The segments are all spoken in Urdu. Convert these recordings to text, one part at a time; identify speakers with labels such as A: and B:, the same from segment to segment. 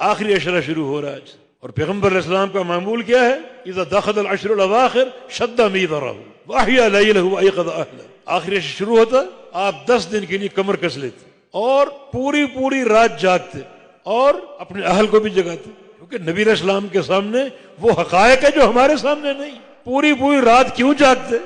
A: آخری عشرہ شروع ہو رہا ہے، اور پیغمبر علیہ السلام کا معمول کیا ہے؟ اذا دخل العشر الاواخر شد میذرہ واحیا لیلہ وایقظ اہلہ. آخری عشر شروع ہوتا، آپ 10 دن کے لیے کمر کس لیتے اور پوری رات جاگتے اور اپنے اہل کو بھی جگاتے، کیونکہ نبی علیہ السلام کے سامنے وہ حقائق ہے جو ہمارے سامنے نہیں. پوری رات کیوں جاگتے؟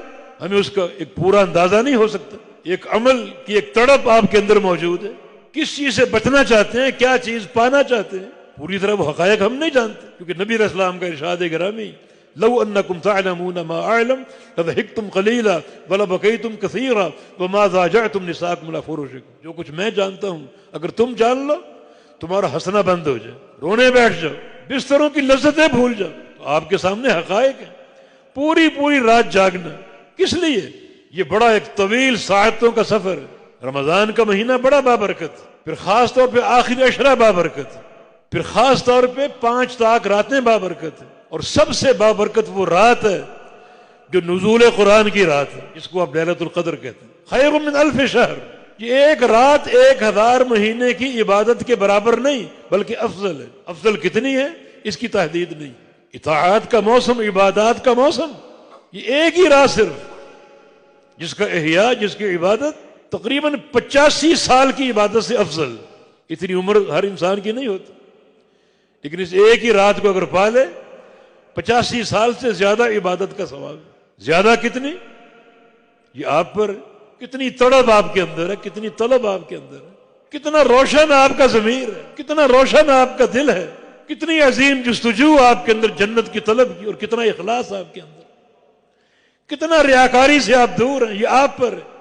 A: ہمیں اس کا ایک پورا اندازہ نہیں ہو سکتا. ایک عمل کی ایک تڑپ آپ کے اندر موجود ہے، کس چیز سے بچنا چاہتے ہیں، کیا چیز پانا چاہتے ہیں، پوری طرح وہ حقائق ہم نہیں جانتے. کیونکہ نبی علیہ السلام کا ارشاد گرامی لو انکم تعلمون ما اعلم لضحکتم قلیلا ولبکیتم کثیرا وما ضاجعتم نساءکم علی فروشکم. جو کچھ میں جانتا ہوں اگر تم جان لو تمہارا ہنسنا بند ہو جائے، رونے بیٹھ جاؤ، بستروں کی لذتیں بھول جاؤ. تو آپ کے سامنے حقائق ہیں. پوری رات جاگنا کس لیے؟ یہ بڑا ایک طویل ساعتوں کا سفر ہے. رمضان کا مہینہ بڑا بابرکت، پھر خاص طور پہ آخری عشرہ بابرکت، پھر خاص طور پہ 5 تاک راتیں بابرکت ہیں، اور سب سے بابرکت وہ رات ہے جو نزول قرآن کی رات ہے، جس کو آپ لیلۃ القدر کہتے ہیں. خیر من الف شہر. یہ ایک رات 1000 مہینے کی عبادت کے برابر نہیں بلکہ افضل ہے. افضل کتنی ہے اس کی تحدید نہیں. اطاعات کا موسم، عبادات کا موسم، یہ ایک ہی رات صرف جس کا احیاء، جس کی عبادت تقریباً 85 سال کی عبادت سے افضل. اتنی عمر ہر انسان کی نہیں ہوتی، لیکن اس ایک ہی رات کو اگر پالے 85 سال سے زیادہ عبادت کا ثواب. زیادہ کتنی؟ یہ آپ پر کتنی تڑپ آپ کے اندر ہے، کتنی طلب آپ کے اندر ہے، کتنا روشن آپ کا ضمیر ہے، کتنا روشن آپ کا دل ہے، کتنی عظیم جستجو آپ کے اندر جنت کی طلب کی، اور کتنا اخلاص آپ کے اندر، کتنا ریاکاری سے آپ دور ہیں. یہ آپ پر ہے.